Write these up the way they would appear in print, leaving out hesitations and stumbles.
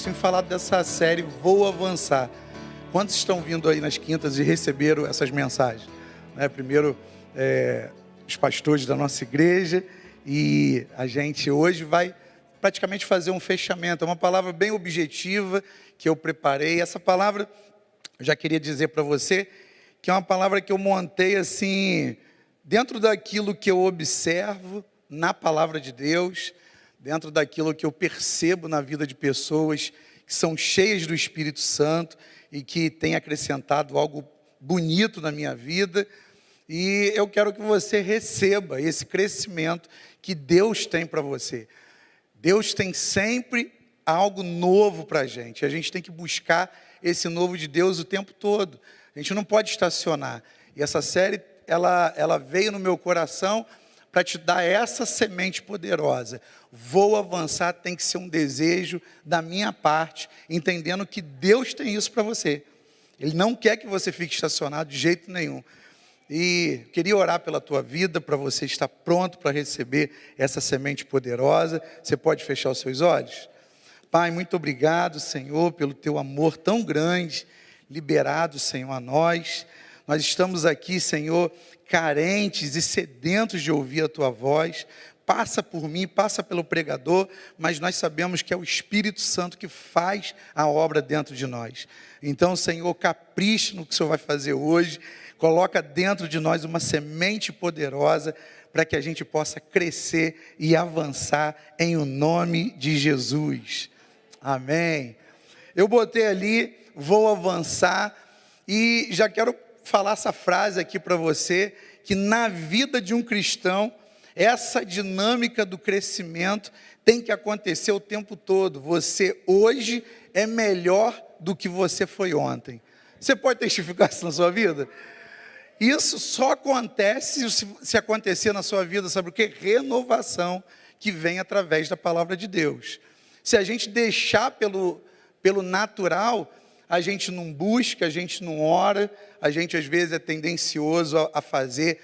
tem falado dessa série Vou Avançar. Quantos estão vindo aí nas quintas e receberam essas mensagens? Primeiro, os pastores da nossa igreja, e a gente hoje vai praticamente fazer um fechamento. É uma palavra bem objetiva que eu preparei. Essa palavra, eu já queria dizer para você, que é uma palavra que eu montei assim, dentro daquilo que eu observo na palavra de Deus, dentro daquilo que eu percebo na vida de pessoas que são cheias do Espírito Santo e que têm acrescentado algo bonito na minha vida. E eu quero que você receba esse crescimento que Deus tem para você. Deus tem sempre algo novo para a gente tem que buscar esse novo de Deus o tempo todo. A gente não pode estacionar. E essa série, ela veio no meu coração para te dar essa semente poderosa. Vou avançar, tem que ser um desejo da minha parte, entendendo que Deus tem isso para você. Ele não quer que você fique estacionado de jeito nenhum. E queria orar pela tua vida, para você estar pronto para receber essa semente poderosa. Você pode fechar os seus olhos? Pai, muito obrigado, Senhor, pelo teu amor tão grande, liberado, Senhor, a nós. Nós estamos aqui, Senhor, carentes e sedentos de ouvir a tua voz. Passa por mim, passa pelo pregador, mas nós sabemos que é o Espírito Santo que faz a obra dentro de nós. Então, Senhor, capriche no que o Senhor vai fazer hoje. Coloca dentro de nós uma semente poderosa para que a gente possa crescer e avançar em o nome de Jesus. Amém. Eu botei ali, vou avançar, e já quero falar essa frase aqui para você, que na vida de um cristão, essa dinâmica do crescimento tem que acontecer o tempo todo. Você hoje é melhor do que você foi ontem. Você pode testificar isso na sua vida? Isso só acontece se acontecer na sua vida, sabe o quê? Renovação que vem através da palavra de Deus. Se a gente deixar pelo natural, a gente não busca, a gente não ora, a gente às vezes é tendencioso a fazer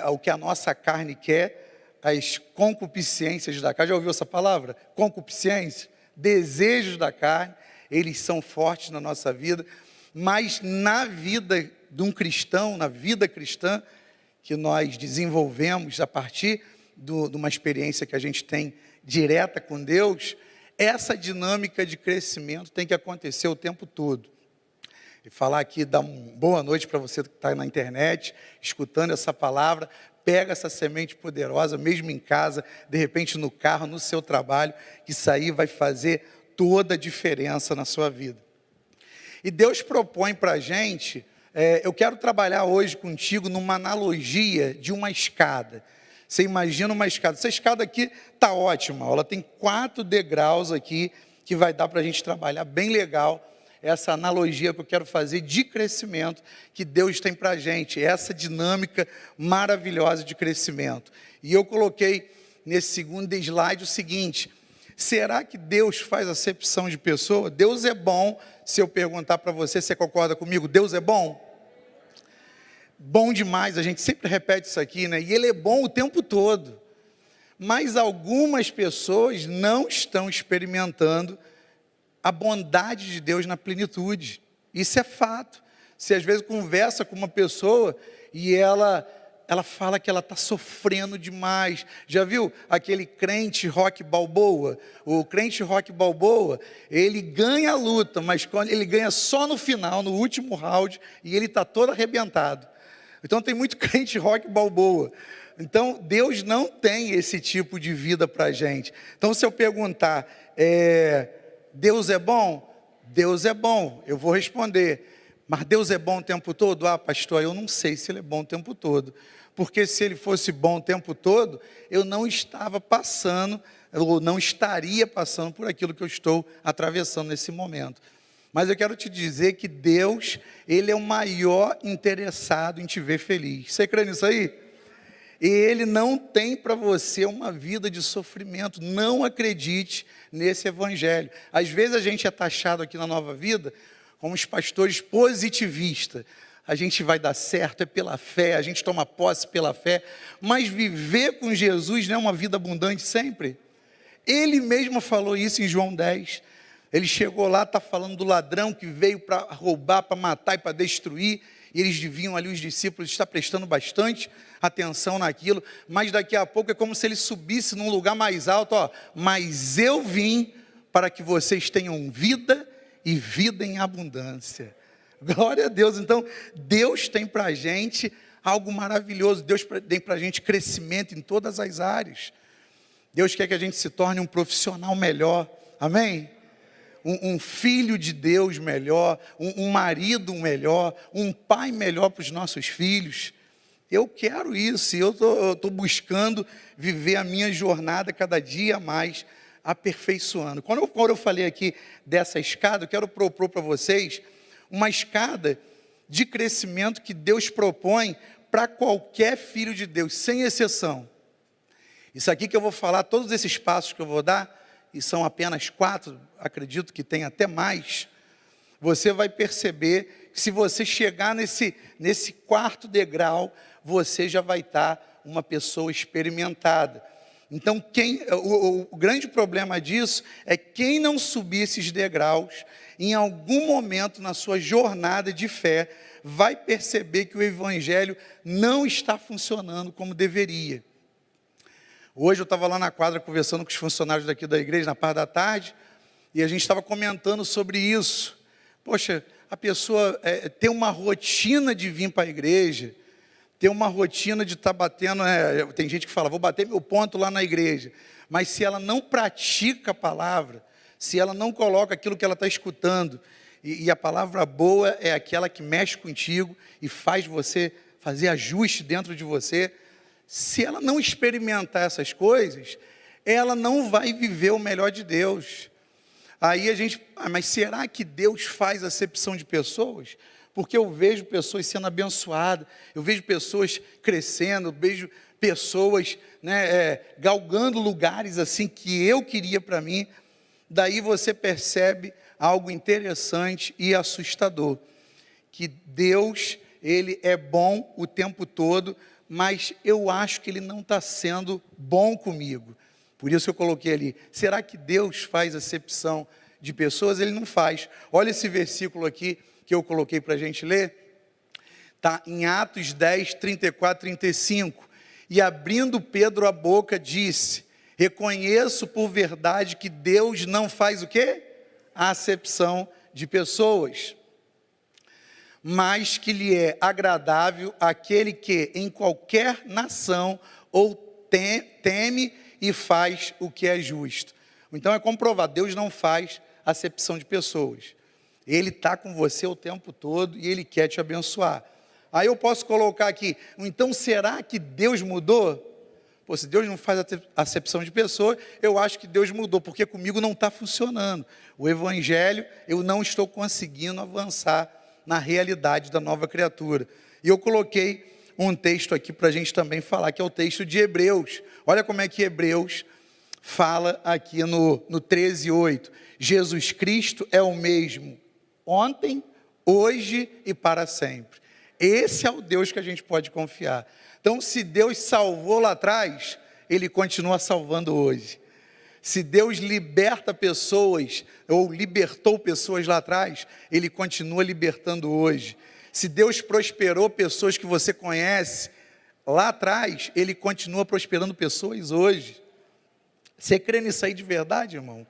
o que a nossa carne quer, as concupiscências da carne. Já ouviu essa palavra? Concupiscência, desejos da carne, eles são fortes na nossa vida, mas na vida de um cristão, na vida cristã, que nós desenvolvemos a partir de uma experiência que a gente tem direta com Deus, essa dinâmica de crescimento tem que acontecer o tempo todo. E falar aqui, dar uma boa noite para você que está na internet, escutando essa palavra. Pega essa semente poderosa, mesmo em casa, de repente no carro, no seu trabalho, que isso aí vai fazer toda a diferença na sua vida. E Deus propõe para a gente, eu quero trabalhar hoje contigo numa analogia de uma escada. Você imagina uma escada, essa escada aqui está ótima, ela tem 4 degraus aqui, que vai dar para a gente trabalhar bem legal, essa analogia que eu quero fazer de crescimento, que Deus tem para a gente, essa dinâmica maravilhosa de crescimento. E eu coloquei nesse segundo slide o seguinte: será que Deus faz acepção de pessoa? Deus é bom. Se eu perguntar para você, você concorda comigo? Deus é bom? Bom demais, a gente sempre repete isso aqui, né? E Ele é bom o tempo todo. Mas algumas pessoas não estão experimentando a bondade de Deus na plenitude. Isso é fato. Você às vezes conversa com uma pessoa e ela fala que ela está sofrendo demais. Já viu aquele crente Rocky Balboa? O crente Rocky Balboa, ele ganha a luta, mas quando ele ganha só no final, no último round, e ele está todo arrebentado. Então tem muito crente Rocky Balboa. Então Deus não tem esse tipo de vida para a gente. Então se eu perguntar, Deus é bom? Deus é bom, eu vou responder. Mas Deus é bom o tempo todo? Ah, pastor, eu não sei se Ele é bom o tempo todo. Porque se Ele fosse bom o tempo todo, eu não estava passando, ou não estaria passando por aquilo que eu estou atravessando nesse momento. Mas eu quero te dizer que Deus, Ele é o maior interessado em te ver feliz. Você crê nisso aí? E Ele não tem para você uma vida de sofrimento. Não acredite nesse evangelho. Às vezes a gente é taxado aqui na Nova Vida como os pastores positivistas. A gente vai dar certo, é pela fé, a gente toma posse pela fé. Mas viver com Jesus não é uma vida abundante sempre? Ele mesmo falou isso em João 10. Ele chegou lá, está falando do ladrão que veio para roubar, para matar e para destruir. E eles deviam ali, os discípulos, estar prestando bastante atenção naquilo. Mas daqui a pouco é como se ele subisse num lugar mais alto. Ó, mas eu vim para que vocês tenham vida e vida em abundância. Glória a Deus. Então, Deus tem para a gente algo maravilhoso. Deus tem para a gente crescimento em todas as áreas. Deus quer que a gente se torne um profissional melhor. Amém? Um filho de Deus melhor, um marido melhor, um pai melhor para os nossos filhos. Eu quero isso, e eu estou buscando viver a minha jornada cada dia mais aperfeiçoando. Quando eu falei aqui dessa escada, eu quero propor para vocês uma escada de crescimento que Deus propõe para qualquer filho de Deus, sem exceção. Isso aqui que eu vou falar, todos esses passos que eu vou dar, e são apenas 4, acredito que tem até mais, você vai perceber que se você chegar nesse 4º degrau, você já vai estar uma pessoa experimentada. Então, o grande problema disso é quem não subir esses degraus, em algum momento na sua jornada de fé, vai perceber que o evangelho não está funcionando como deveria. Hoje eu estava lá na quadra conversando com os funcionários daqui da igreja, na parte da tarde, e a gente estava comentando sobre isso. Poxa, a pessoa tem uma rotina de vir para a igreja, tem uma rotina de estar batendo, tem gente que fala, vou bater meu ponto lá na igreja, mas se ela não pratica a palavra, se ela não coloca aquilo que ela está escutando, e a palavra boa é aquela que mexe contigo e faz você fazer ajuste dentro de você, se ela não experimentar essas coisas, ela não vai viver o melhor de Deus. Aí a gente, mas será que Deus faz acepção de pessoas? Porque eu vejo pessoas sendo abençoadas, eu vejo pessoas crescendo, eu vejo pessoas galgando lugares assim que eu queria para mim. Daí você percebe algo interessante e assustador, que Deus, Ele é bom o tempo todo, mas eu acho que Ele não está sendo bom comigo. Por isso eu coloquei ali, será que Deus faz acepção de pessoas? Ele não faz. Olha esse versículo aqui que eu coloquei para a gente ler. Está em Atos 10, 34, 35. E abrindo Pedro a boca, disse, reconheço por verdade que Deus não faz o quê? A acepção de pessoas, mas que lhe é agradável aquele que em qualquer nação ou teme e faz o que é justo. Então é comprovado, Deus não faz acepção de pessoas. Ele está com você o tempo todo e Ele quer te abençoar. Aí eu posso colocar aqui, então será que Deus mudou? Pô, se Deus não faz acepção de pessoas, eu acho que Deus mudou, porque comigo não está funcionando. O evangelho, eu não estou conseguindo avançar na realidade da nova criatura. E eu coloquei um texto aqui para a gente também falar, que é o texto de Hebreus. Olha como é que Hebreus fala aqui no 13:8. Jesus Cristo é o mesmo ontem, hoje e para sempre. Esse é o Deus que a gente pode confiar. Então, se Deus salvou lá atrás, Ele continua salvando hoje. Se Deus liberta pessoas, ou libertou pessoas lá atrás, Ele continua libertando hoje. Se Deus prosperou pessoas que você conhece lá atrás, Ele continua prosperando pessoas hoje. Você crê nisso aí de verdade, irmão?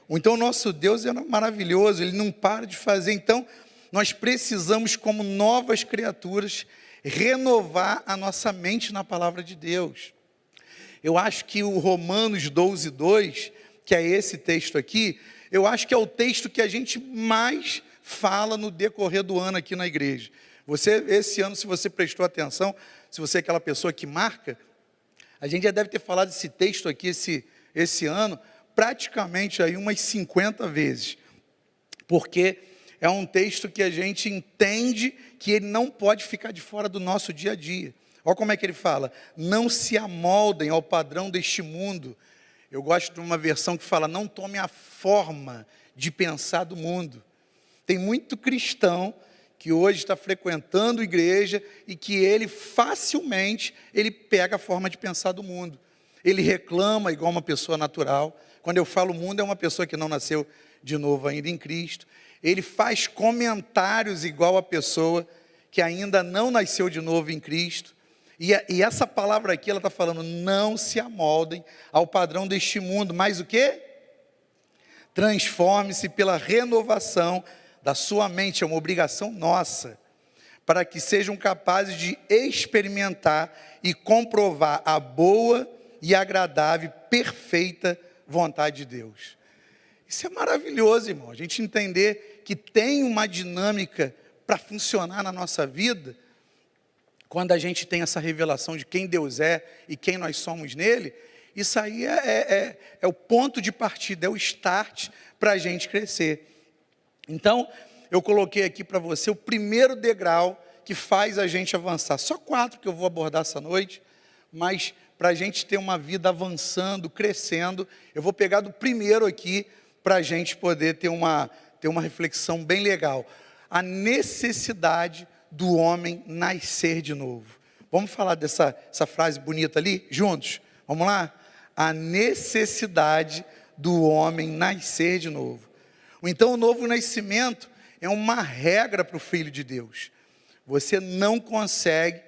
Então, o nosso Deus é maravilhoso, Ele não para de fazer. Então, nós precisamos, como novas criaturas, renovar a nossa mente na palavra de Deus. Eu acho que o Romanos 12:2, que é esse texto aqui, eu acho que é o texto que a gente mais fala no decorrer do ano aqui na igreja. Você, esse ano, se você prestou atenção, se você é aquela pessoa que marca, a gente já deve ter falado desse texto aqui esse ano, praticamente aí umas 50 vezes, porque é um texto que a gente entende que ele não pode ficar de fora do nosso dia a dia. Olha como é que ele fala, não se amoldem ao padrão deste mundo. Eu gosto de uma versão que fala, não tome a forma de pensar do mundo. Tem muito cristão que hoje está frequentando igreja e que ele facilmente, ele pega a forma de pensar do mundo. ele reclama igual uma pessoa natural. Quando eu falo mundo, é uma pessoa que não nasceu de novo ainda em Cristo. Ele faz comentários igual a pessoa que ainda não nasceu de novo em Cristo. E essa palavra aqui, ela está falando, não se amoldem ao padrão deste mundo, mas o quê? Transforme-se pela renovação da sua mente, é uma obrigação nossa, para que sejam capazes de experimentar e comprovar a boa e agradável, perfeita vontade de Deus. Isso é maravilhoso, irmão, a gente entender que tem uma dinâmica para funcionar na nossa vida, quando a gente tem essa revelação de quem Deus é e quem nós somos nele. Isso aí é o ponto de partida, é o start para a gente crescer. Então, eu coloquei aqui para você o primeiro degrau que faz a gente avançar. Só 4 que eu vou abordar essa noite, mas para a gente ter uma vida avançando, crescendo, eu vou pegar do primeiro aqui, para a gente poder ter uma reflexão bem legal. A necessidade do homem nascer de novo. Vamos falar dessa frase bonita ali, juntos? Vamos lá? A necessidade do homem nascer de novo. Então, o novo nascimento é uma regra para o Filho de Deus. Você não consegue,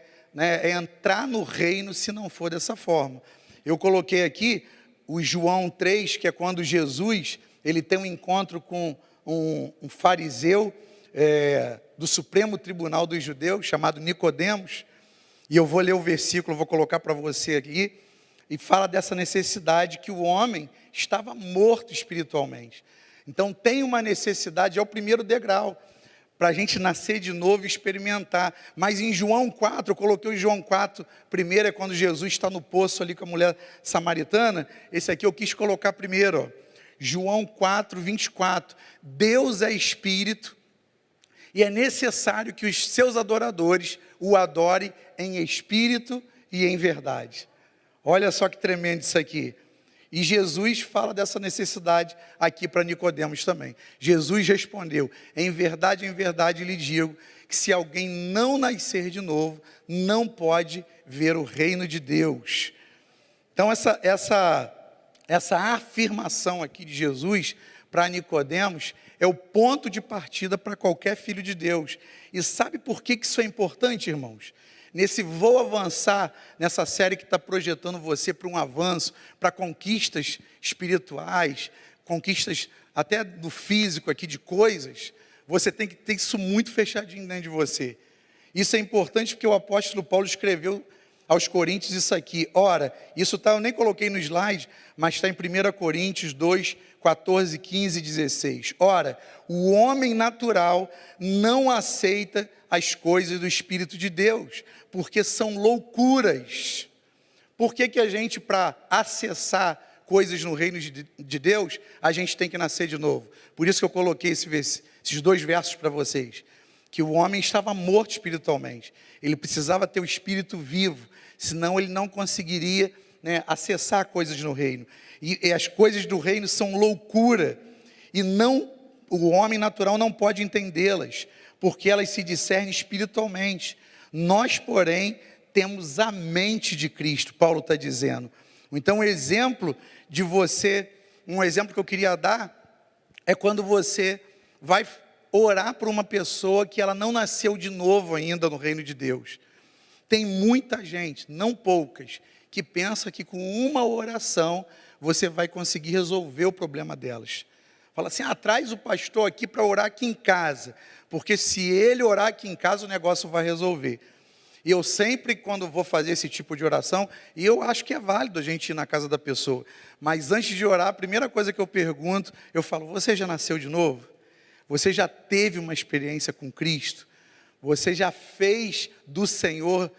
entrar no reino se não for dessa forma. Eu coloquei aqui o João 3, que é quando Jesus ele tem um encontro com um fariseu do Supremo Tribunal dos Judeus, chamado Nicodemos, e eu vou ler o versículo, vou colocar para você aqui, e fala dessa necessidade que o homem estava morto espiritualmente. Então tem uma necessidade, é o primeiro degrau, para a gente nascer de novo e experimentar. Mas em João 4, eu coloquei o João 4, primeiro é quando Jesus está no poço ali com a mulher samaritana, esse aqui eu quis colocar primeiro, ó. João 4, 24, Deus é Espírito, e é necessário que os seus adoradores o adorem em espírito e em verdade. Olha só que tremendo isso aqui. E Jesus fala dessa necessidade aqui para Nicodemos também. Jesus respondeu, em verdade lhe digo, que se alguém não nascer de novo, não pode ver o reino de Deus. Então essa afirmação aqui de Jesus para Nicodemos é o ponto de partida para qualquer filho de Deus. E sabe por que isso é importante, irmãos? Nesse vou avançar, nessa série que está projetando você para um avanço, para conquistas espirituais, conquistas até do físico aqui, de coisas, você tem que ter isso muito fechadinho dentro de você. Isso é importante porque o apóstolo Paulo escreveu aos Coríntios isso aqui. Ora, isso tá, eu nem coloquei no slide, mas está em 1 Coríntios 2, 14, 15 e 16. Ora, o homem natural não aceita as coisas do Espírito de Deus, porque são loucuras. Por que a gente, para acessar coisas no reino de Deus, a gente tem que nascer de novo? Por isso que eu coloquei esses 2 versos para vocês. Que o homem estava morto espiritualmente. Ele precisava ter o espírito vivo, senão ele não conseguiria acessar coisas no reino. E as coisas do reino são loucura, e o homem natural não pode entendê-las, porque elas se discernem espiritualmente. Nós, porém, temos a mente de Cristo, Paulo está dizendo. Então, um exemplo que eu queria dar, é quando você vai orar por uma pessoa que ela não nasceu de novo ainda no reino de Deus. Tem muita gente, não poucas, que pensa que com uma oração você vai conseguir resolver o problema delas. Fala assim, traz o pastor aqui para orar aqui em casa, porque se ele orar aqui em casa o negócio vai resolver. E eu sempre, quando vou fazer esse tipo de oração, e eu acho que é válido a gente ir na casa da pessoa, mas antes de orar, a primeira coisa que eu pergunto, eu falo, você já nasceu de novo? Você já teve uma experiência com Cristo? Você já fez do Senhor,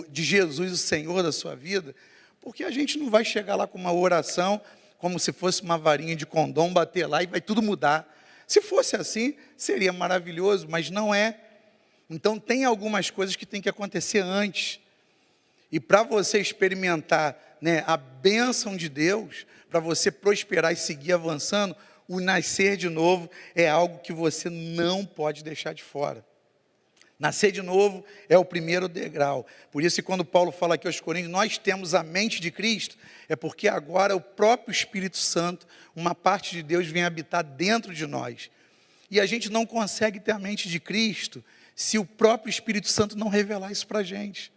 de Jesus, o Senhor da sua vida? Porque a gente não vai chegar lá com uma oração, como se fosse uma varinha de condom, bater lá e vai tudo mudar. Se fosse assim, seria maravilhoso, mas não é. Então tem algumas coisas que tem que acontecer antes. E para você experimentar a bênção de Deus, para você prosperar e seguir avançando, o nascer de novo é algo que você não pode deixar de fora. Nascer de novo é o primeiro degrau. Por isso, quando Paulo fala aqui aos Coríntios, nós temos a mente de Cristo, é porque agora o próprio Espírito Santo, uma parte de Deus, vem habitar dentro de nós. E a gente não consegue ter a mente de Cristo se o próprio Espírito Santo não revelar isso para a gente.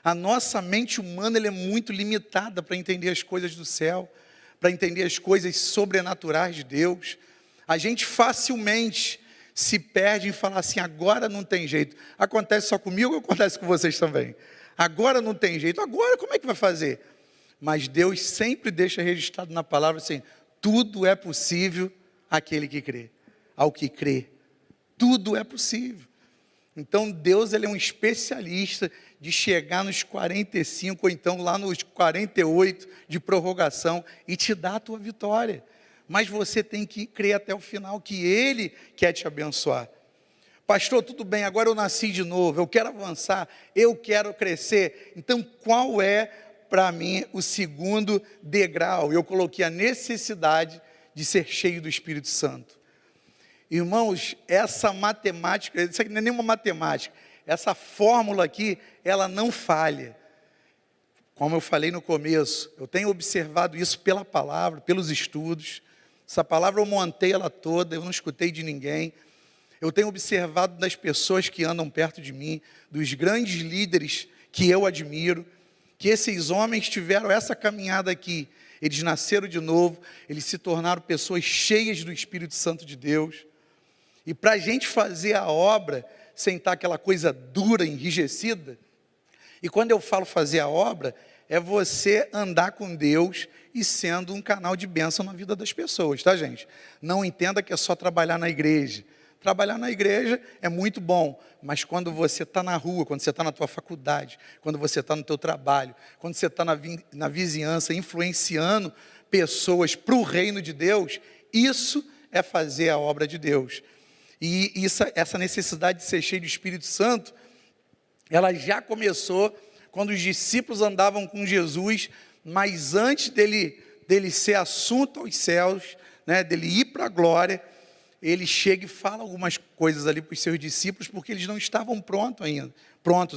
A nossa mente humana ela é muito limitada para entender as coisas do céu, para entender as coisas sobrenaturais de Deus. A gente facilmente se perde em falar assim, agora não tem jeito. Acontece só comigo ou acontece com vocês também? Agora não tem jeito, agora como é que vai fazer? Mas Deus sempre deixa registrado na palavra assim, tudo é possível àquele que crê. Ao que crê, tudo é possível. Então Deus ele é um especialista de chegar nos 45 ou então lá nos 48 de prorrogação e te dar a tua vitória. Mas você tem que crer até o final que Ele quer te abençoar. Pastor, tudo bem, agora eu nasci de novo, eu quero avançar, eu quero crescer. Então qual é para mim o segundo degrau? Eu coloquei a necessidade de ser cheio do Espírito Santo. Irmãos, essa matemática, isso aqui não é nenhuma matemática, essa fórmula aqui, ela não falha. Como eu falei no começo, eu tenho observado isso pela palavra, pelos estudos. Essa palavra eu montei ela toda, eu não escutei de ninguém. Eu tenho observado das pessoas que andam perto de mim, dos grandes líderes que eu admiro, que esses homens tiveram essa caminhada aqui. Eles nasceram de novo, eles se tornaram pessoas cheias do Espírito Santo de Deus. E para a gente fazer a obra, sem estar aquela coisa dura, enrijecida, e quando eu falo fazer a obra, é você andar com Deus e sendo um canal de bênção na vida das pessoas, tá gente? Não entenda que é só trabalhar na igreja. Trabalhar na igreja é muito bom, mas quando você está na rua, quando você está na tua faculdade, quando você está no teu trabalho, quando você está na vizinhança, influenciando pessoas para o reino de Deus, isso é fazer a obra de Deus. E essa necessidade de ser cheio do Espírito Santo, ela já começou quando os discípulos andavam com Jesus, mas antes dele ser assunto aos céus, né, dele ir para a glória, ele chega e fala algumas coisas ali para os seus discípulos, porque eles não estavam prontos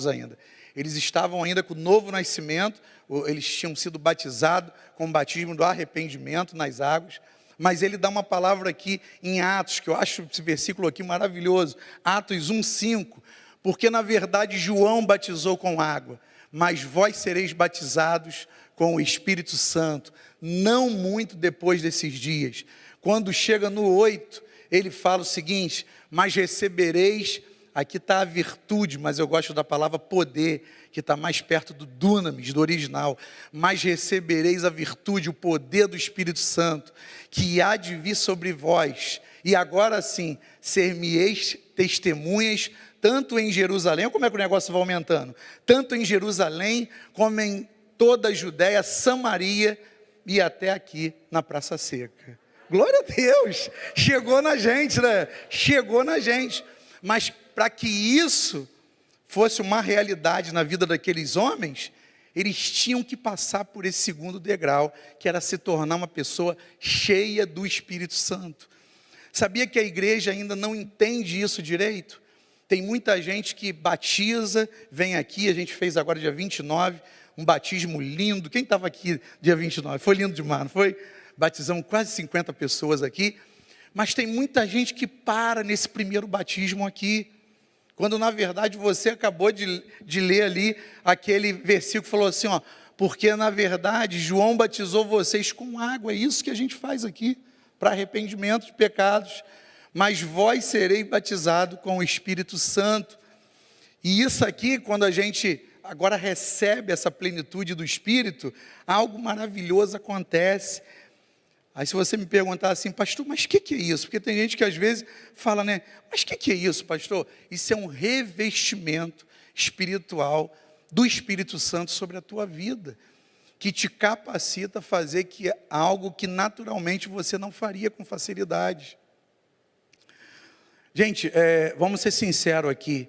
ainda. Eles estavam ainda com o novo nascimento, eles tinham sido batizados com o batismo do arrependimento nas águas, mas ele dá uma palavra aqui em Atos, que eu acho esse versículo aqui maravilhoso, Atos 1:5, porque na verdade João batizou com água, mas vós sereis batizados com o Espírito Santo, não muito depois desses dias. Quando chega no 8, ele fala o seguinte, mas recebereis, aqui está a virtude, mas eu gosto da palavra poder, que está mais perto do dunamis, do original, mas recebereis a virtude, o poder do Espírito Santo, que há de vir sobre vós, e agora sim, ser-me-eis testemunhas, tanto em Jerusalém, como é que o negócio vai aumentando? Tanto em Jerusalém, como em toda a Judéia, Samaria, e até aqui na Praça Seca. Glória a Deus, chegou na gente, né? Chegou na gente, mas para que isso fosse uma realidade na vida daqueles homens, eles tinham que passar por esse segundo degrau, que era se tornar uma pessoa cheia do Espírito Santo. Sabia que a igreja ainda não entende isso direito? Tem muita gente que batiza, vem aqui, a gente fez agora dia 29, um batismo lindo. Quem estava aqui dia 29? Foi lindo demais, não foi? Batizamos quase 50 pessoas aqui, mas tem muita gente que para nesse primeiro batismo aqui, quando na verdade você acabou de ler ali aquele versículo que falou assim, ó, porque na verdade João batizou vocês com água, é isso que a gente faz aqui, para arrependimento de pecados, mas vós sereis batizados com o Espírito Santo. E isso aqui, quando a gente agora recebe essa plenitude do Espírito, algo maravilhoso acontece. Aí se você me perguntar assim, pastor, mas o que é isso? Porque tem gente que às vezes fala, né, mas o que é isso, pastor? Isso é um revestimento espiritual do Espírito Santo sobre a tua vida, que te capacita a fazer algo que naturalmente você não faria com facilidade. Gente, vamos ser sinceros aqui,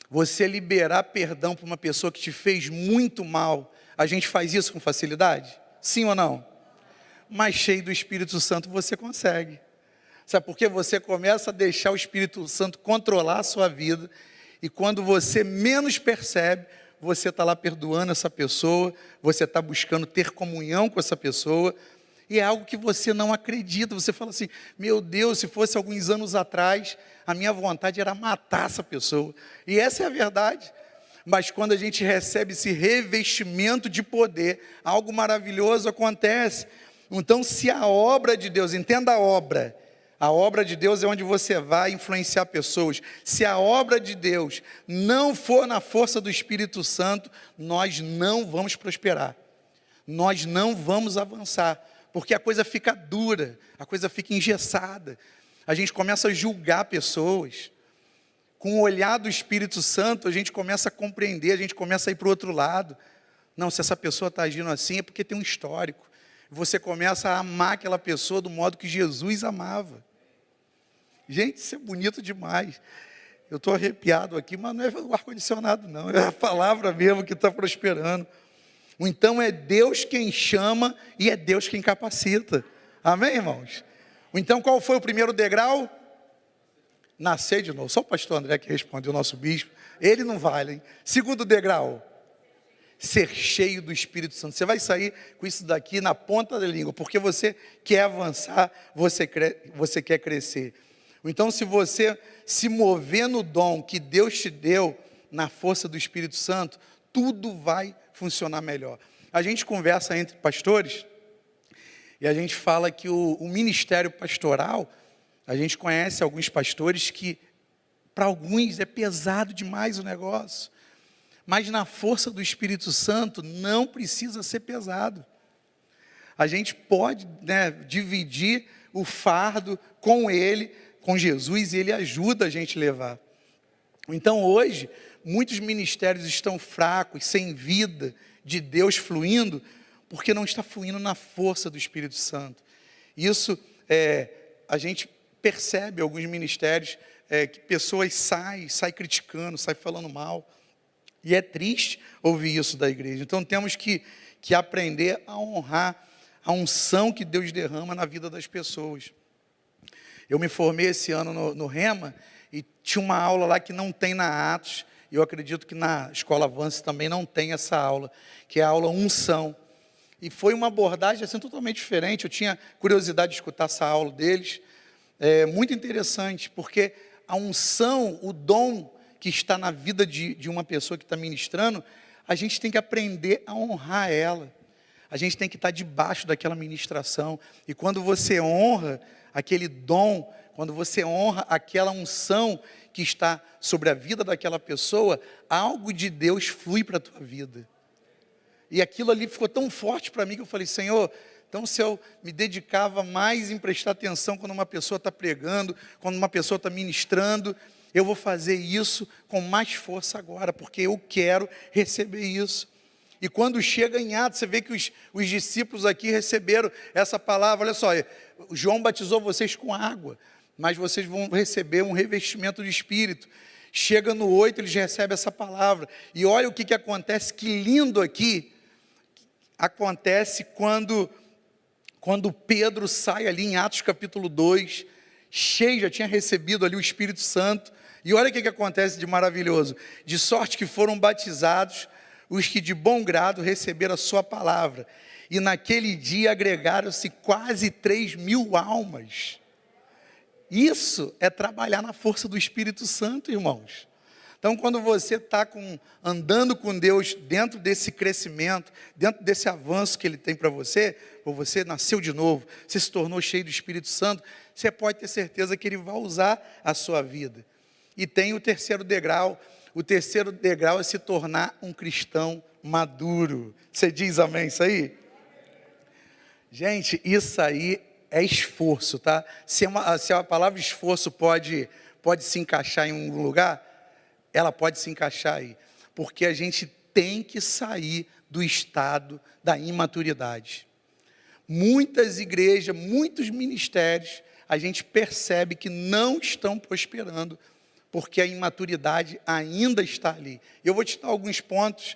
você liberar perdão para uma pessoa que te fez muito mal, a gente faz isso com facilidade? Sim ou não? Mas cheio do Espírito Santo você consegue. Sabe por quê? Você começa a deixar o Espírito Santo controlar a sua vida, E quando você menos percebe, você está lá perdoando essa pessoa, você está buscando ter comunhão com essa pessoa, e é algo que você não acredita. Você fala assim, meu Deus, se fosse alguns anos atrás, a minha vontade era matar essa pessoa. E essa é a verdade. Mas quando a gente recebe esse revestimento de poder, algo maravilhoso acontece. Então, se a obra de Deus, entenda a obra de Deus é onde você vai influenciar pessoas. Se a obra de Deus não for na força do Espírito Santo, nós não vamos prosperar. Nós não vamos avançar, porque a coisa fica dura, a coisa fica engessada. A gente começa a julgar pessoas. Com o olhar do Espírito Santo, a gente começa a compreender, a gente começa a ir para o outro lado. Não, se essa pessoa está agindo assim, é porque tem um histórico. Você começa a amar aquela pessoa do modo que Jesus amava. Gente, isso é bonito demais. Eu estou arrepiado aqui, mas não é o ar-condicionado não, é a palavra mesmo que está prosperando. Então é Deus quem chama e é Deus quem capacita. Amém, irmãos? Então qual foi o primeiro degrau? Nascer de novo. Só o pastor André que respondeu, o nosso bispo. Ele não vale, hein? Segundo degrau, ser cheio do Espírito Santo. Você vai sair com isso daqui na ponta da língua, porque você quer avançar, você quer crescer. Então, se você se mover no dom que Deus te deu, na força do Espírito Santo, tudo vai funcionar melhor. A gente conversa entre pastores, e a gente fala que o ministério pastoral, a gente conhece alguns pastores que, para alguns, é pesado demais o negócio. Mas na força do Espírito Santo, não precisa ser pesado. A gente pode, dividir o fardo com Ele, com Jesus, e Ele ajuda a gente a levar. Então hoje, muitos ministérios estão fracos, sem vida de Deus fluindo, porque não está fluindo na força do Espírito Santo. Isso, a gente percebe alguns ministérios que pessoas saem criticando, saem falando mal. E é triste ouvir isso da igreja. Então temos que aprender a honrar a unção que Deus derrama na vida das pessoas. Eu me formei esse ano no Rema e tinha uma aula lá que não tem na Atos. E eu acredito que na Escola Avance também não tem essa aula, que é a aula unção. E foi uma abordagem assim totalmente diferente. Eu tinha curiosidade de escutar essa aula deles. É muito interessante, porque a unção, o dom que está na vida de uma pessoa que está ministrando, a gente tem que aprender a honrar ela. A gente tem que estar debaixo daquela ministração. E quando você honra aquele dom, quando você honra aquela unção que está sobre a vida daquela pessoa, algo de Deus flui para a tua vida. E aquilo ali ficou tão forte para mim que eu falei, Senhor, então se eu me dedicava mais em prestar atenção quando uma pessoa está pregando, quando uma pessoa está ministrando, eu vou fazer isso com mais força agora, porque eu quero receber isso. E quando chega em Atos, você vê que os discípulos aqui receberam essa palavra. Olha só, João batizou vocês com água, mas vocês vão receber um revestimento de Espírito. Chega no 8, eles recebem essa palavra. E olha o que acontece, que lindo aqui. Acontece quando Pedro sai ali em Atos capítulo 2, cheio, já tinha recebido ali o Espírito Santo. E olha o que acontece de maravilhoso. De sorte que foram batizados os que de bom grado receberam a sua palavra. E naquele dia agregaram-se quase 3.000 almas. Isso é trabalhar na força do Espírito Santo, irmãos. Então, quando você está andando com Deus dentro desse crescimento, dentro desse avanço que Ele tem para você, ou você nasceu de novo, você se tornou cheio do Espírito Santo, você pode ter certeza que Ele vai usar a sua vida. E tem o terceiro degrau. O terceiro degrau é se tornar um cristão maduro. Você diz amém isso aí? Gente, isso aí é esforço, tá? Se a palavra esforço pode se encaixar em um lugar, ela pode se encaixar aí. Porque a gente tem que sair do estado da imaturidade. Muitas igrejas, muitos ministérios, a gente percebe que não estão prosperando, porque a imaturidade ainda está ali. Eu vou te dar alguns pontos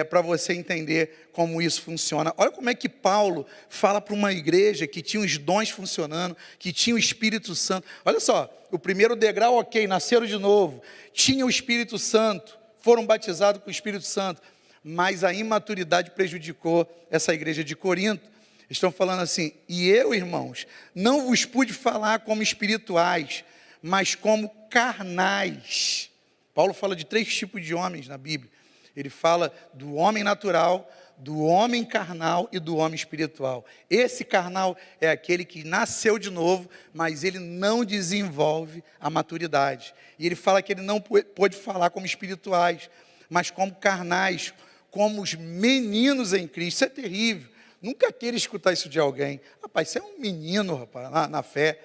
para você entender como isso funciona. Olha como é que Paulo fala para uma igreja que tinha os dons funcionando, que tinha o Espírito Santo. Olha só, o primeiro degrau, ok, nasceram de novo, tinha o Espírito Santo, foram batizados com o Espírito Santo, mas a imaturidade prejudicou essa igreja de Corinto. Estão falando assim: e eu, irmãos, não vos pude falar como espirituais, mas como carnais. Paulo fala de 3 tipos de homens na Bíblia. Ele fala do homem natural, do homem carnal e do homem espiritual. Esse carnal é aquele que nasceu de novo, mas ele não desenvolve a maturidade. E ele fala que ele não pôde falar como espirituais, mas como carnais, como os meninos em Cristo. Isso é terrível. Nunca queira escutar isso de alguém. Rapaz, você é um menino, rapaz, na fé.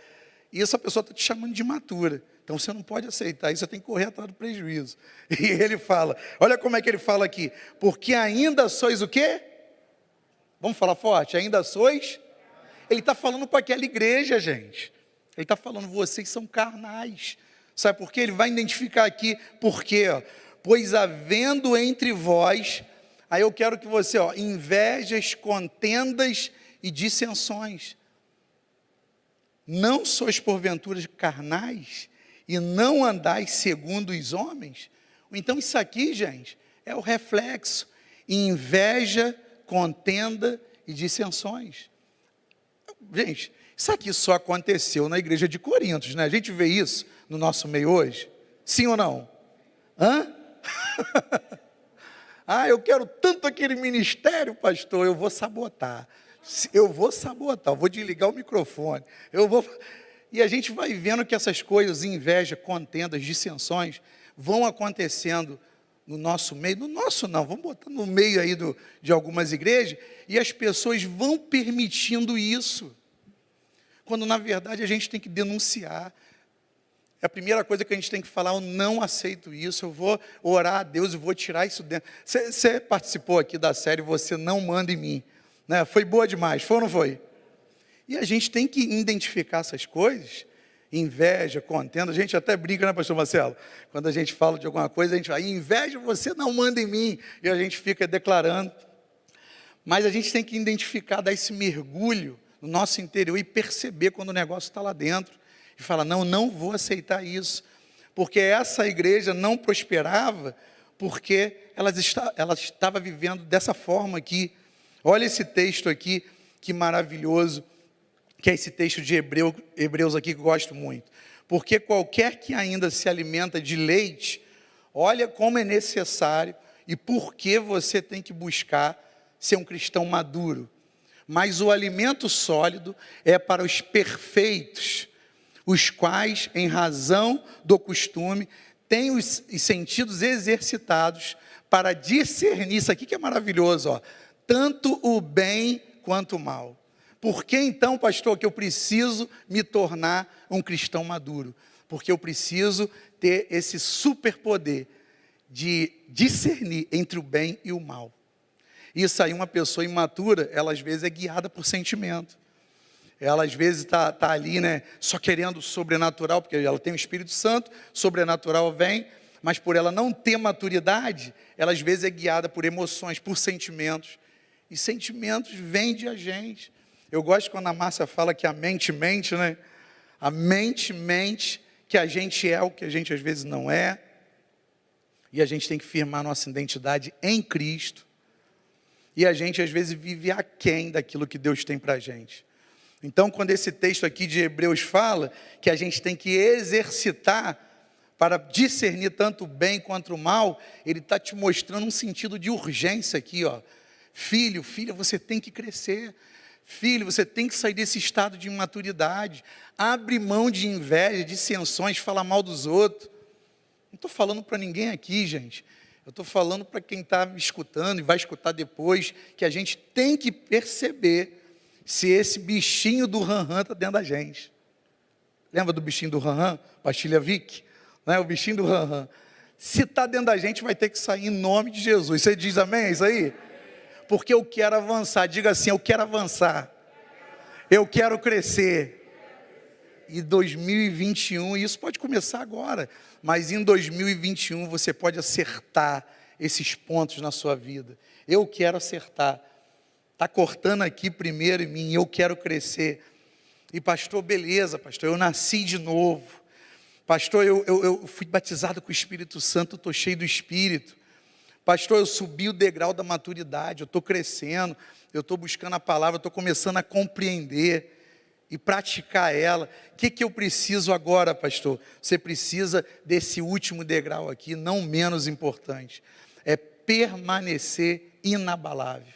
E essa pessoa está te chamando de imatura. Então você não pode aceitar isso, você tem que correr atrás do prejuízo. E ele fala, olha como é que ele fala aqui: porque ainda sois o quê? Vamos falar forte, ainda sois? Ele está falando para aquela igreja, gente. Ele está falando, vocês são carnais. Sabe por quê? Ele vai identificar aqui, por quê? Pois havendo entre vós, aí eu quero que você, invejas, contendas e dissensões. Não sois porventura carnais, e não andais segundo os homens? Então isso aqui, gente, é o reflexo: inveja, contenda e dissensões. Gente, isso aqui só aconteceu na igreja de Corinto, né? A gente vê isso no nosso meio hoje? Sim ou não? Hã? Eu quero tanto aquele ministério, pastor, eu vou sabotar. Eu vou desligar o microfone, E a gente vai vendo que essas coisas, inveja, contendas, dissensões, vão acontecendo no nosso meio. No nosso não, vamos botar no meio aí de algumas igrejas, e as pessoas vão permitindo isso, quando na verdade a gente tem que denunciar. É a primeira coisa que a gente tem que falar: eu não aceito isso, eu vou orar a Deus e vou tirar isso dentro. Você participou aqui da série Você Não Manda em Mim, né? Foi boa demais, foi ou não foi? E a gente tem que identificar essas coisas, inveja, contenda. A gente até briga, né, pastor Marcelo? Quando a gente fala de alguma coisa, a gente fala: inveja, você não manda em mim. E a gente fica declarando. Mas a gente tem que identificar, dar esse mergulho no nosso interior e perceber quando o negócio está lá dentro. E falar: não vou aceitar isso. Porque essa igreja não prosperava, porque ela estava vivendo dessa forma aqui. Olha esse texto aqui, que maravilhoso, que é esse texto de Hebreus aqui, que eu gosto muito. Porque qualquer que ainda se alimenta de leite, olha como é necessário e por que você tem que buscar ser um cristão maduro. Mas o alimento sólido é para os perfeitos, os quais, em razão do costume, têm os sentidos exercitados para discernir, isso aqui que é maravilhoso, tanto o bem quanto o mal. Por que então, pastor, que eu preciso me tornar um cristão maduro? Porque eu preciso ter esse superpoder de discernir entre o bem e o mal. Isso aí, uma pessoa imatura, ela às vezes é guiada por sentimento. Ela às vezes está ali, né, só querendo o sobrenatural, porque ela tem o Espírito Santo, sobrenatural vem, mas por ela não ter maturidade, ela às vezes é guiada por emoções, por sentimentos. E sentimentos vêm de a gente. Eu gosto quando a Márcia fala que a mente mente, né? A mente mente que a gente é o que a gente às vezes não é. E a gente tem que firmar nossa identidade em Cristo. E a gente às vezes vive aquém daquilo que Deus tem para a gente. Então, quando esse texto aqui de Hebreus fala que a gente tem que exercitar para discernir tanto o bem quanto o mal, ele está te mostrando um sentido de urgência aqui, Filho, filha, você tem que crescer. Filho, você tem que sair desse estado de imaturidade. Abre mão de inveja, de dissensões, falar mal dos outros. Não estou falando para ninguém aqui, gente. Eu estou falando para quem está me escutando e vai escutar depois, que a gente tem que perceber se esse bichinho do ran-ran está dentro da gente. Lembra do bichinho do ran-ran? Pastilha Vic? O bichinho do ran-ran. Se está dentro da gente, vai ter que sair em nome de Jesus. Você diz amém? É isso aí? Porque eu quero avançar. Diga assim: eu quero avançar. Eu quero crescer. E 2021, isso pode começar agora, mas em 2021 você pode acertar esses pontos na sua vida. Eu quero acertar. Está cortando aqui primeiro em mim, eu quero crescer. E pastor, beleza, pastor, eu nasci de novo. Pastor, eu fui batizado com o Espírito Santo, estou cheio do Espírito. Pastor, eu subi o degrau da maturidade, eu estou crescendo, eu estou buscando a palavra, eu estou começando a compreender e praticar ela. O que eu preciso agora, pastor? Você precisa desse último degrau aqui, não menos importante. É permanecer inabalável.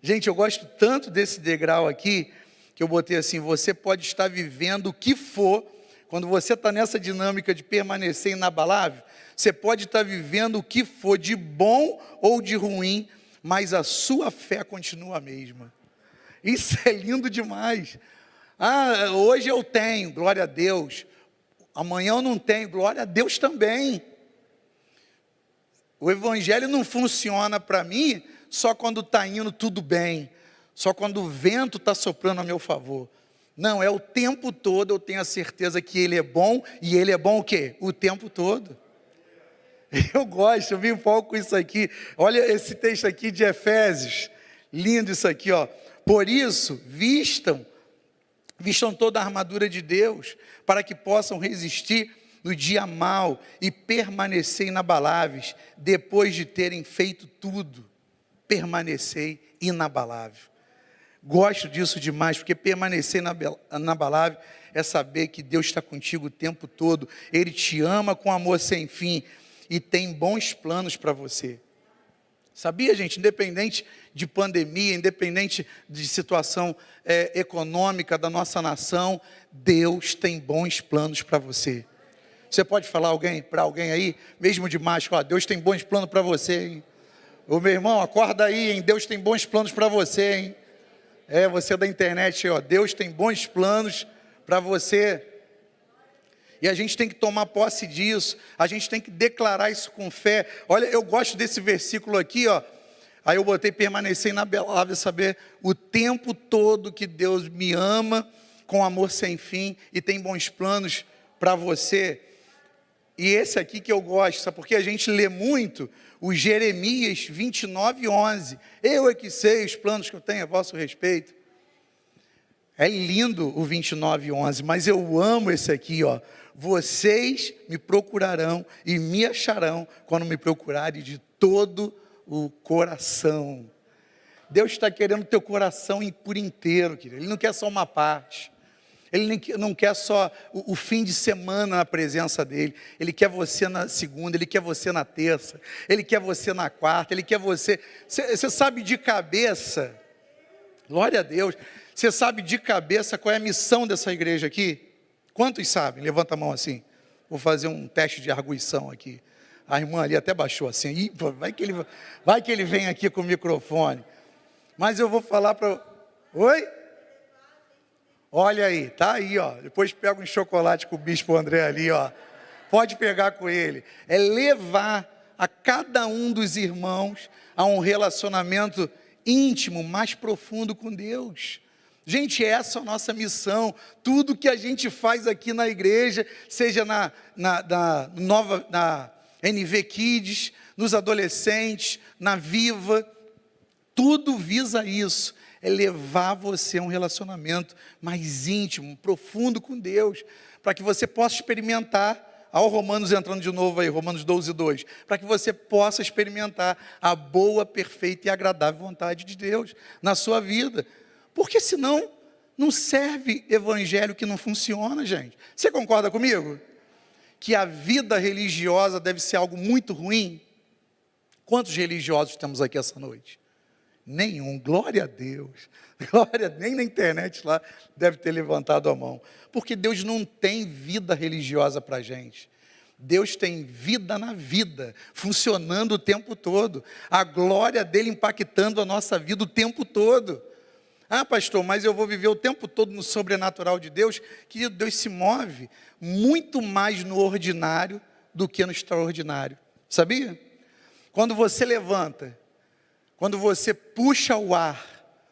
Gente, eu gosto tanto desse degrau aqui, que eu botei assim: você pode estar vivendo o que for, quando você está nessa dinâmica de permanecer inabalável, você pode estar vivendo o que for de bom ou de ruim, mas a sua fé continua a mesma. Isso é lindo demais. Ah, hoje eu tenho, glória a Deus. Amanhã eu não tenho, glória a Deus também. O evangelho não funciona para mim só quando está indo tudo bem, só quando o vento está soprando a meu favor. Não, é o tempo todo. Eu tenho a certeza que Ele é bom, e Ele é bom o quê? O tempo todo. Eu gosto, eu me empolgo com isso aqui. Olha esse texto aqui de Efésios, lindo isso aqui, ó. Por isso, vistam toda a armadura de Deus, para que possam resistir no dia mau e permanecer inabaláveis, depois de terem feito tudo. Permanecer inabalável. Gosto disso demais, porque permanecer inabalável é saber que Deus está contigo o tempo todo. Ele te ama com amor sem fim e tem bons planos para você. Sabia, gente? Independente de pandemia, independente de situação econômica da nossa nação, Deus tem bons planos para você. Você pode falar para alguém aí, mesmo de máscara: ó, Deus tem bons planos para você, hein? Ô meu irmão, acorda aí, hein? Deus tem bons planos para você, hein? Você da internet, ó, Deus tem bons planos para você. E a gente tem que tomar posse disso, a gente tem que declarar isso com fé. Olha, eu gosto desse versículo aqui, ó. Aí eu botei: permanecer inabalável, saber o tempo todo que Deus me ama com amor sem fim e tem bons planos para você. E esse aqui que eu gosto, sabe? Porque a gente lê muito o Jeremias 29:11. Eu é que sei os planos que eu tenho a vosso respeito. É lindo o 29:11, mas eu amo esse aqui, ó. Vocês me procurarão e me acharão quando me procurarem de todo o coração. Deus está querendo teu coração por inteiro, querido. Ele não quer só uma parte. Ele não quer só o fim de semana na presença dele. Ele quer você na segunda, Ele quer você na terça, Ele quer você na quarta, Ele quer você... Você sabe de cabeça, glória a Deus, você sabe de cabeça qual é a missão dessa igreja aqui? Quantos sabem? Levanta a mão assim. Vou fazer um teste de arguição aqui. A irmã ali até baixou assim. Ih, vai que ele vem aqui com o microfone. Mas eu vou falar para... Oi? Olha aí, tá aí, ó. Depois pega um chocolate com o bispo André ali, ó. Pode pegar com ele. É levar a cada um dos irmãos a um relacionamento íntimo, mais profundo com Deus. Gente, essa é a nossa missão. Tudo que a gente faz aqui na igreja, seja na NV Kids, nos adolescentes, na Viva, tudo visa isso. É levar você a um relacionamento mais íntimo, profundo com Deus, para que você possa experimentar, ao Romanos entrando de novo aí, Romanos 12:2, para que você possa experimentar a boa, perfeita e agradável vontade de Deus na sua vida, porque senão não serve evangelho que não funciona, gente. Você concorda comigo? Que a vida religiosa deve ser algo muito ruim? Quantos religiosos temos aqui essa noite? Nenhum, glória a Deus, glória, nem na internet lá deve ter levantado a mão, porque Deus não tem vida religiosa para a gente. Deus tem vida na vida, funcionando o tempo todo, a glória dele impactando a nossa vida o tempo todo. Ah, pastor, mas eu vou viver o tempo todo no sobrenatural de Deus. Querido, Deus se move muito mais no ordinário do que no extraordinário, sabia? Quando você levanta, quando você puxa o ar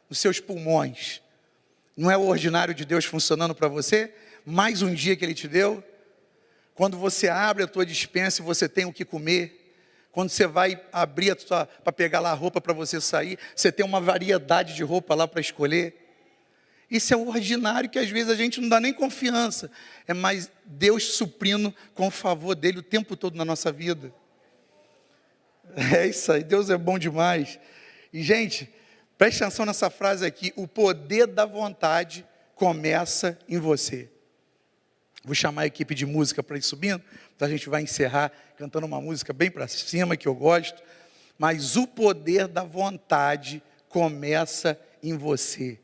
nos seus pulmões, não é o ordinário de Deus funcionando para você? Mais um dia que Ele te deu. Quando você abre a tua despensa e você tem o que comer, Quando você vai abrir para pegar lá a roupa para você sair, você tem uma variedade de roupa lá para escolher. Isso é o ordinário que às vezes a gente não dá nem confiança. É mais Deus suprindo com o favor dele o tempo todo na nossa vida. É isso aí, Deus é bom demais. E gente, preste atenção nessa frase aqui: o poder da vontade começa em você. Vou chamar a equipe de música para ir subindo, então a gente vai encerrar cantando uma música bem para cima, que eu gosto. Mas o poder da vontade começa em você.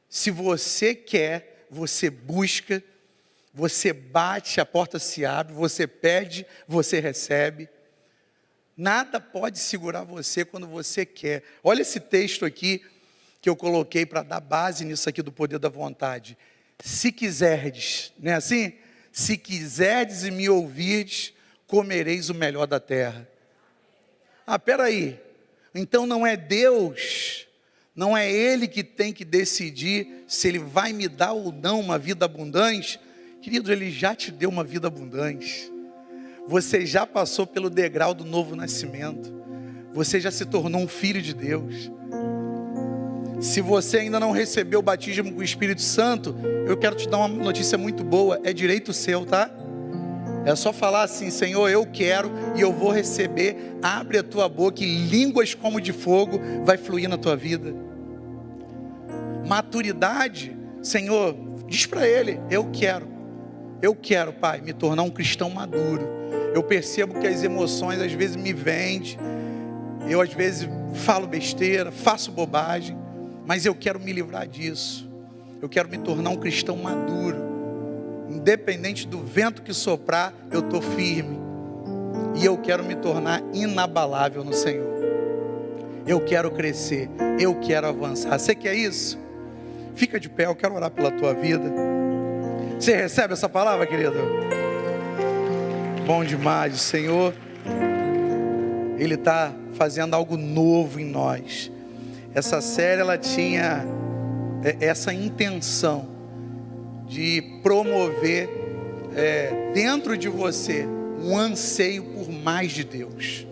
Se você quer, você busca, você bate, a porta se abre, você pede, você recebe. Nada pode segurar você quando você quer. Olha esse texto aqui que eu coloquei para dar base nisso aqui do poder da vontade. Se quiserdes, não é assim? Se quiserdes e me ouvirdes, comereis o melhor da terra. Ah, peraí. Então não é Deus, não é Ele que tem que decidir se Ele vai me dar ou não uma vida abundante? Querido, Ele já te deu uma vida abundante. Você já passou pelo degrau do novo nascimento. Você já se tornou um filho de Deus. Se você ainda não recebeu o batismo com o Espírito Santo, eu quero te dar uma notícia muito boa. É direito seu, tá? É só falar assim: Senhor, eu quero e eu vou receber. Abre a tua boca e línguas como de fogo vai fluir na tua vida. Maturidade, Senhor, diz para Ele: eu quero, Pai, me tornar um cristão maduro. Eu percebo que as emoções às vezes me vendem. Eu às vezes falo besteira, faço bobagem. Mas eu quero me livrar disso. Eu quero me tornar um cristão maduro. Independente do vento que soprar, eu estou firme. E eu quero me tornar inabalável no Senhor. Eu quero crescer. Eu quero avançar. Você quer isso? Fica de pé, eu quero orar pela tua vida. Você recebe essa palavra, querido? Bom demais, o Senhor. Ele está fazendo algo novo em nós. Essa série, ela tinha essa intenção de promover dentro de você um anseio por mais de Deus.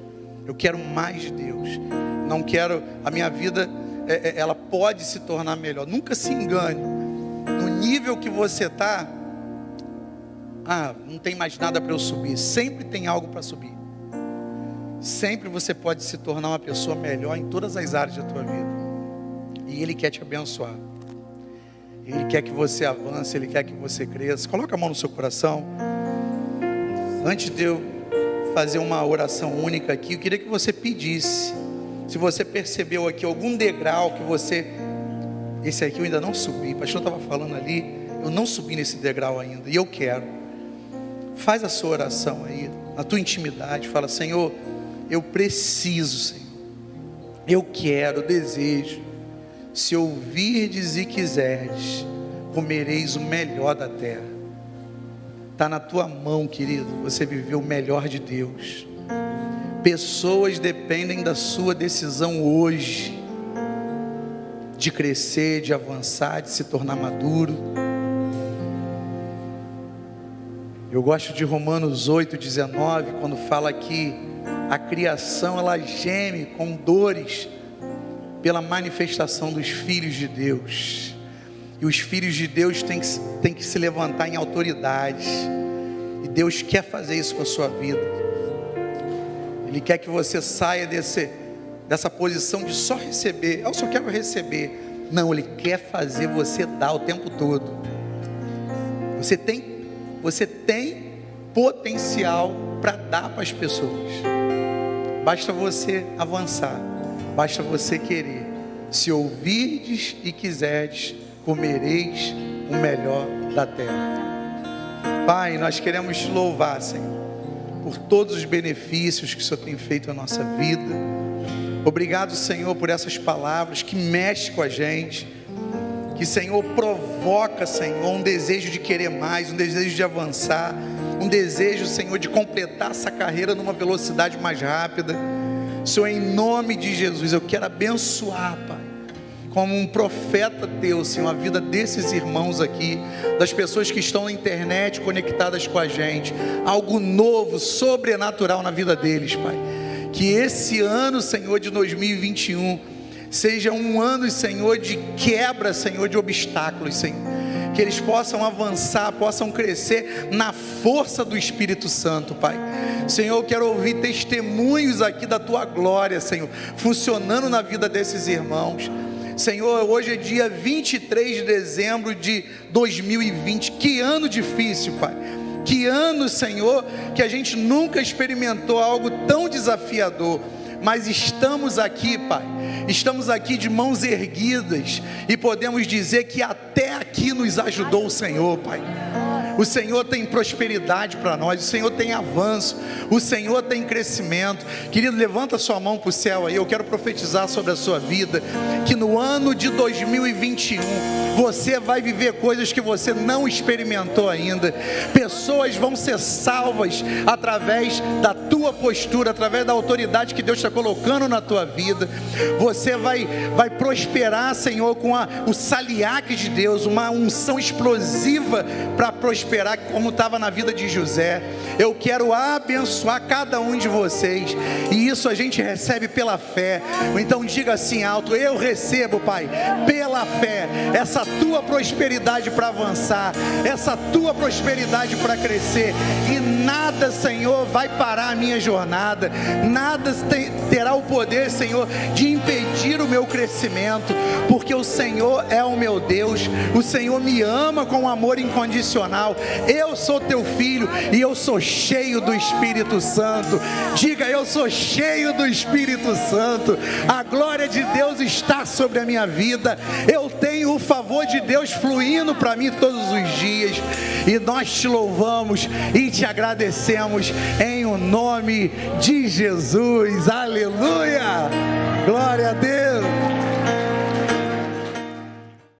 Eu quero mais de Deus. Não quero, a minha vida, ela pode se tornar melhor. Nunca se engane. No nível que você está, não tem mais nada para eu subir. Sempre tem algo para subir. Sempre você pode se tornar uma pessoa melhor em todas as áreas da tua vida. E Ele quer te abençoar. Ele quer que você avance, Ele quer que você cresça. Coloca a mão no seu coração. Antes de eu fazer uma oração única aqui, eu queria que você pedisse. Se você percebeu aqui algum degrau que você... Esse aqui eu ainda não subi. O pastor estava falando ali. Eu não subi nesse degrau ainda. E eu quero. Faz a sua oração aí, na tua intimidade. Fala: Senhor, eu preciso, Senhor. Eu quero, eu desejo. Se ouvirdes e quiserdes, comereis o melhor da terra. Está na tua mão, querido, você viver o melhor de Deus. Pessoas dependem da sua decisão hoje, de crescer, de avançar, de se tornar maduro. Eu gosto de Romanos 8:19, quando fala que a criação, ela geme com dores pela manifestação dos filhos de Deus. E os filhos de Deus têm que se levantar em autoridade. E Deus quer fazer isso com a sua vida. Ele quer que você saia dessa posição de só receber. Eu só quero receber. Não, Ele quer fazer você dar o tempo todo. Você tem potencial para dar para as pessoas. Basta você avançar. Basta você querer. Se ouvirdes e quiserdes, comereis o melhor da terra. Pai, nós queremos te louvar, Senhor, por todos os benefícios que o Senhor tem feito na nossa vida. Obrigado, Senhor, por essas palavras que mexem com a gente. Que, Senhor, provoca, Senhor, um desejo de querer mais, um desejo de avançar, um desejo, Senhor, de completar essa carreira numa velocidade mais rápida. Senhor, em nome de Jesus, eu quero abençoar, Pai, como um profeta teu, Senhor, a vida desses irmãos aqui, das pessoas que estão na internet conectadas com a gente, algo novo, sobrenatural na vida deles, Pai. Que esse ano, Senhor, de 2021, seja um ano, Senhor, de quebra, Senhor, de obstáculos, Senhor. Que eles possam avançar, possam crescer na força do Espírito Santo, Pai. Senhor, eu quero ouvir testemunhos aqui da Tua glória, Senhor, funcionando na vida desses irmãos. Senhor, hoje é dia 23 de dezembro de 2020. Que ano difícil, Pai. Que ano, Senhor, que a gente nunca experimentou algo tão desafiador. Mas estamos aqui, Pai, estamos aqui de mãos erguidas e podemos dizer que até aqui nos ajudou o Senhor, Pai. O Senhor tem prosperidade para nós, o Senhor tem avanço, o Senhor tem crescimento. Querido, levanta sua mão para o céu aí, eu quero profetizar sobre a sua vida, que no ano de 2021, você vai viver coisas que você não experimentou ainda. Pessoas vão ser salvas através da tua postura, através da autoridade que Deus está colocando na tua vida. Você vai prosperar, Senhor, com o saliaque de Deus, uma unção explosiva para prosperar, como estava na vida de José. Eu quero abençoar cada um de vocês, e isso a gente recebe pela fé. Então diga assim alto: eu recebo, Pai, pela fé, essa tua prosperidade para avançar, essa tua prosperidade para crescer, e nada, Senhor, vai parar a minha jornada, nada terá o poder, Senhor, de impedir o meu crescimento, porque o Senhor é o meu Deus, o Senhor me ama com amor incondicional. Eu sou teu filho e eu sou cheio do Espírito Santo. Diga: eu sou cheio do Espírito Santo. A glória de Deus está sobre a minha vida. Eu tenho o favor de Deus fluindo para mim todos os dias. E nós te louvamos e te agradecemos em o nome de Jesus. Aleluia! Glória a Deus!